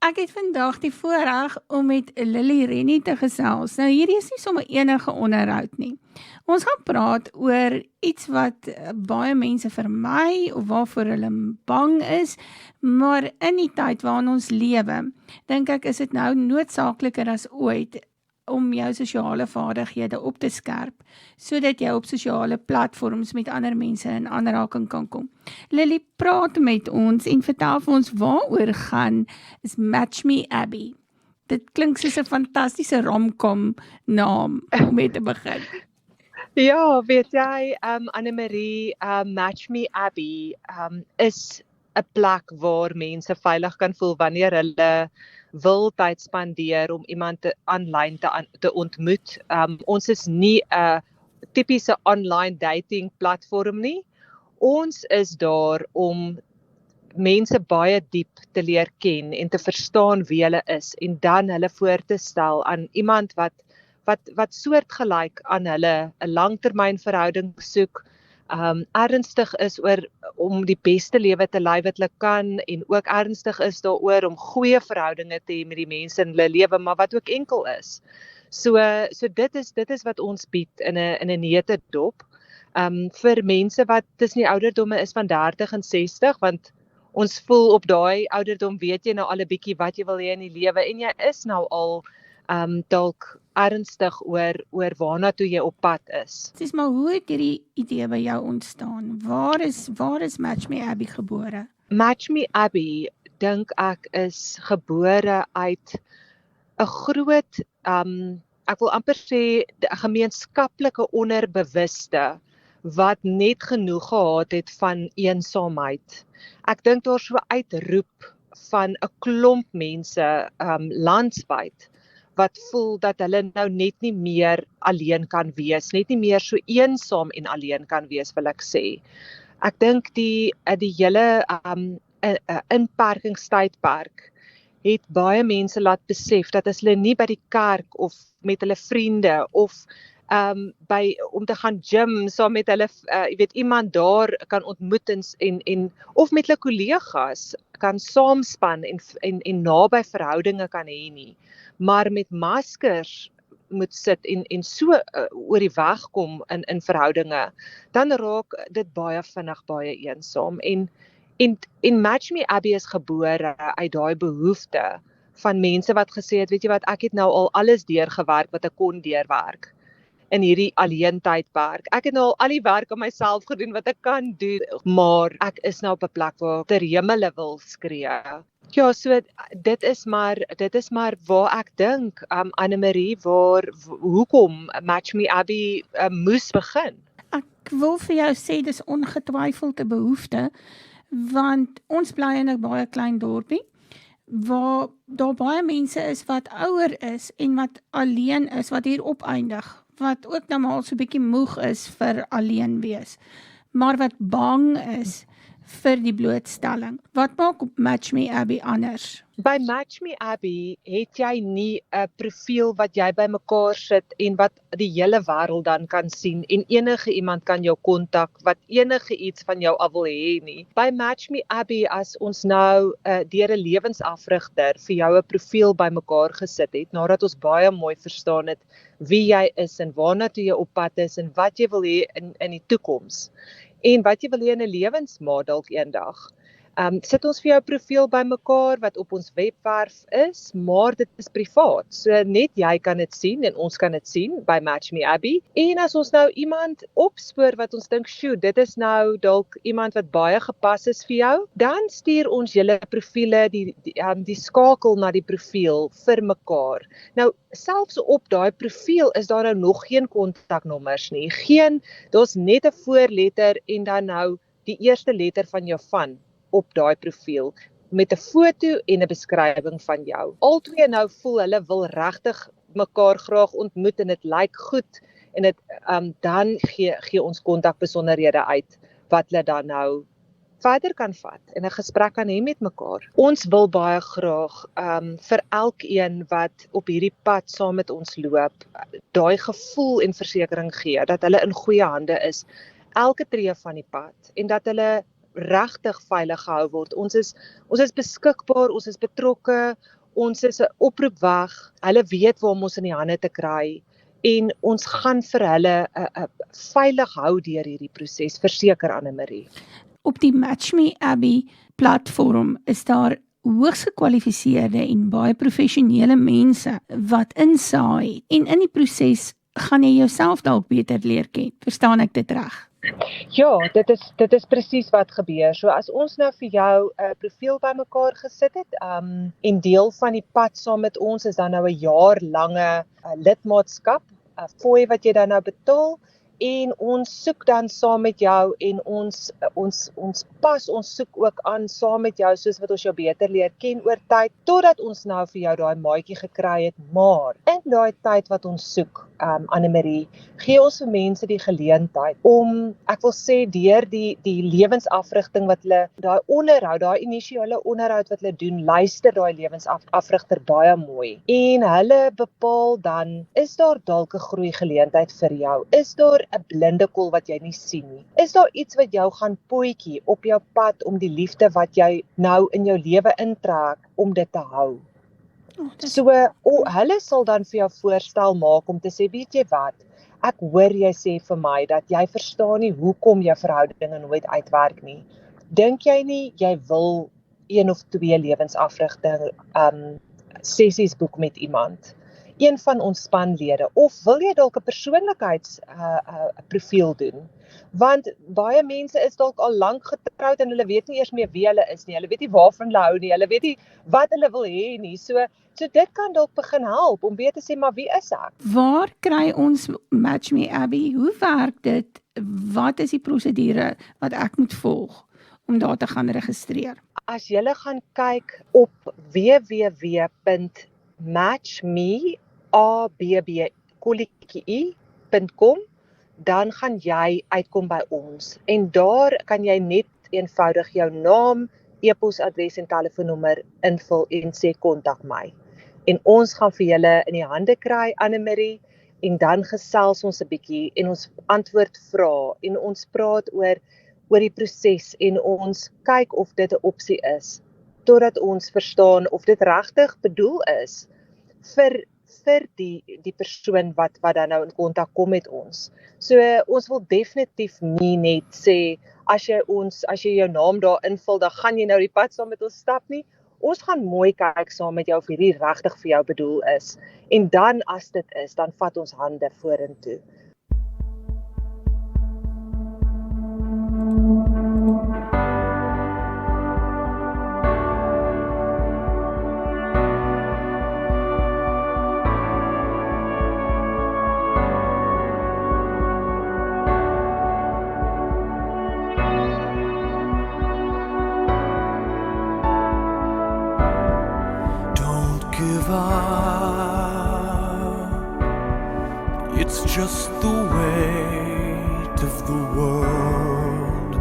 Ek het vandag die voorreg om met Lily Rennie te gesels. Nou hierdie is nie sommer enige onderhoud nie. Ons gaan praat oor iets wat baie mense vermy of waarvoor hulle bang is, maar in die tyd waarin ons lewe, dink ek is dit nou noodsaakliker as ooit om jou sosiale vaardighede op te skerp, sodat jy op sosiale platforms met ander mense in aanraking kan kom. Lily, praat met ons en vertel vir ons waaroor gaan is Match Me Abby. Dit klink soos 'n fantastiese romcom naam om mee te begin. Ja, weet jy, Annemarie, Match Me Abby is 'n plek waar mense veilig kan voel wanneer hulle wil tyd spandeer om iemand aanlyn te ontmoet. Ons is nie 'n tipiese online dating platform nie. Ons is daar om mense baie diep te leer ken en te verstaan wie hulle is en dan hulle voor te stel aan iemand wat soortgelyk aan hulle 'n langtermynverhouding soek, ernstig is oor om die beste lewe te lei wat hulle kan en ook ernstig is daaroor om goeie verhoudinge te hê met die mense in hulle lewe, maar wat ook enkel is. So dit is wat ons bied in 'n neutedop. Vir mense wat tussen die ouderdomme is van 30 en 60, want ons voel op daai ouderdom weet jy nou al 'n bietjie wat jy wil hê in die lewe en jy is nou al dalk ernstig oor waarna toe jy op pad is. Dis maar hoe het hierdie idee by jou ontstaan? Waar is Match Me Abby gebore? Match Me Abby, dink ek, is gebore uit 'n groot, ek wil amper sê 'n gemeenskaplike onderbewuste wat net genoeg gehad het van eensaamheid. Ek dink daar so uitroep van 'n klomp mense landwyd wat voel dat hulle nou net nie meer alleen kan wees, net nie meer so eensaam en alleen kan wees, wil ek sê. Ek dink die hele inperkingstydperk het baie mense laat besef dat as hulle nie by die kerk of met hulle vriende of om te gaan gym saam met hulle iemand daar kan ontmoet en of met hulle kollegas kan saamspan en naby verhoudinge kan hê nie, maar met maskers moet sit en so oor die weg kom in verhoudinge, dan raak dit baie vinnig baie eensaam en Match Me Abby is gebore uit daai behoefte van mense wat gesê het, weet jy wat, ek het nou al alles deurgewerk wat ek kon deurwerk in hierdie alleen tydperk. Ek het nou al die werk aan myself gedoen wat ek kan doen, maar ek is nou op 'n plek waar ek ter hemele wil skree. Ja, so dit is maar waar ek dink, Annemarie, hoekom Match Me Abby moes begin. Ek wil vir jou sê dis ongetwyfeld 'n behoefte, want ons bly in 'n baie klein dorpie waar daar baie mense is wat ouer is en wat alleen is, wat hier opeindig, wat ook nou maar so 'n bietjie moeg is vir alleen wees, maar wat bang is vir die blootstelling. Wat maak Match Me Abby anders? By Match Me Abby het jy nie 'n profiel wat jy bymekaar sit en wat die hele wêreld dan kan sien en enige iemand kan jou kontak wat enige iets van jou af wil hê nie. By Match Me Abby, as ons nou deur 'n lewensafrigter vir jou 'n profiel bymekaar gesit het, nadat ons baie mooi verstaan het wie jy is en waarna toe jy op pad is en wat jy wil hê in die toekoms en wat jy wil hê in 'n lewensmaat dalk eendag. Sit ons vir jou profiel bymekaar wat op ons webwerf is, maar dit is privaat. So net jy kan dit sien en ons kan dit sien by Match Me Abby. En as ons nou iemand opspoor wat ons dink, "Sjoe, dit is nou dalk iemand wat baie gepas is vir jou," dan stuur ons julle profiele die skakel na die profiel vir mekaar. Nou, selfs op daai profiel is daar nou nog geen kontaknommers nie. Daar's net 'n voorletter en dan nou die eerste letter van jou van op daai profiel met 'n foto en 'n beskrywing van jou. Albei nou voel hulle wil regtig mekaar graag ontmoet en dit lyk goed en dit dan gee ons kontakbesonderhede uit wat hulle dan nou verder kan vat en 'n gesprek kan hê met mekaar. Ons wil baie graag vir elkeen wat op hierdie pad saam met ons loop, daai gevoel en versekering gee dat hulle in goeie hande is elke tree van die pad en dat hulle regtig veilig gehou word. Ons is beskikbaar, ons is betrokke, ons is 'n oproep weg. Hulle weet waar om ons in die hande te kry en ons gaan vir hulle 'n veilig hou deur hierdie proses, verseker Anne-Marie. Op die Match Me Abby platform is daar hoogs gekwalifiseerde en baie professionele mense wat insaai en in die proses gaan jy jouself dalk beter leer ken. Verstaan ek dit reg? Ja, dit is presies wat gebeur. So as ons nou vir jou 'n profiel bymekaar gesit het, en deel van die pad saam met ons is dan nou 'n jaarlange lidmaatskap, 'n fooi wat jy dan nou betaal en ons soek dan saam met jou en ons soek ook aan saam met jou soos wat ons jou beter leer ken oor tyd totdat ons nou vir jou daai maatjie gekry het, maar in daai tyd wat ons soek, Anne-Marie, gee ons vir mense die geleentheid om, ek wil sê deur die lewensafrigting wat hulle, daai onderhoud, daai initiale onderhoud wat hulle doen, luister daai lewensafrigter baie mooi en hulle bepaal dan, is daar dalk 'n groei geleentheid vir jou, is daar 'n blinde kol wat jy nie sien nie, is daar iets wat jou gaan potjie op jou pad om die liefde wat jy nou in jou lewe intrek, om dit te hou. So, hulle sal dan vir jou voorstel maak om te sê, weet jy wat, ek hoor jy sê vir my dat jy verstaan nie hoekom jou verhoudinge nooit uitwerk nie. Dink jy nie jy wil 1 of 2 lewensafrigting sessies boek met iemand? Een van ons spanlede, of wil jy dalk 'n persoonlikheids profiel doen? Want baie mense is dalk al lank getroud en hulle weet nie eers meer wie hulle is nie, hulle weet nie waarvan hulle hou nie, hulle weet nie wat hulle wil hê nie, so dit kan dalk begin help, om weer te sê, maar wie is ek? Waar kry ons Match Me Abby? Hoe werk dit? Wat is die prosedure wat ek moet volg om daar te gaan registreer? As jy gaan kyk op www.matchmeabb.com, dan gaan jy uitkom by ons en daar kan jy net eenvoudig jou naam, e-posadres en telefoonnommer invul en sê kontak my. En ons gaan vir julle in die hande kry, Anne-Marie, en dan gesels ons 'n bietjie en ons antwoord vrae en ons praat oor die proses en ons kyk of dit 'n opsie is, totdat ons verstaan of dit regtig bedoel is vir die persoon wat dan nou in kontak kom met ons. So ons wil definitief nie net sê, as jy jou naam daar invul, dan gaan jy nou die pad saam met ons stap nie. Ons gaan mooi kyk saam met jou of hierdie regtig vir jou bedoel is. En dan as dit is, dan vat ons hande vorentoe. It's just the weight of the world.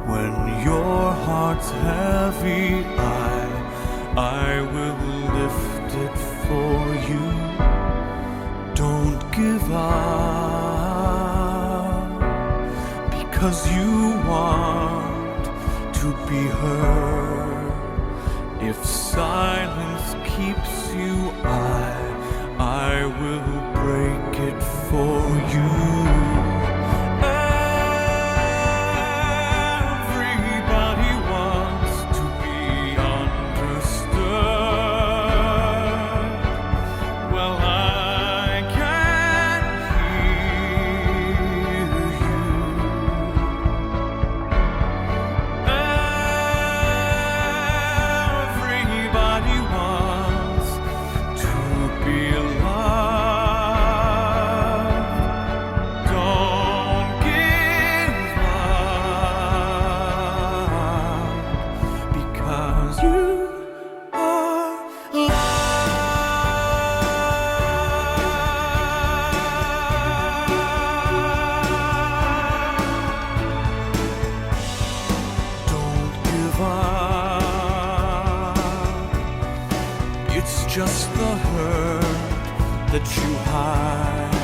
When your heart's heavy, I will lift it for you. Don't give up, because you want to be heard. If silence keeps you, I will break it for you. Everybody wants to be understood. Well, I can hear you. Everybody wants to be loved. Don't give up, because you are loved. Don't give up. It's just the hurt that you hide.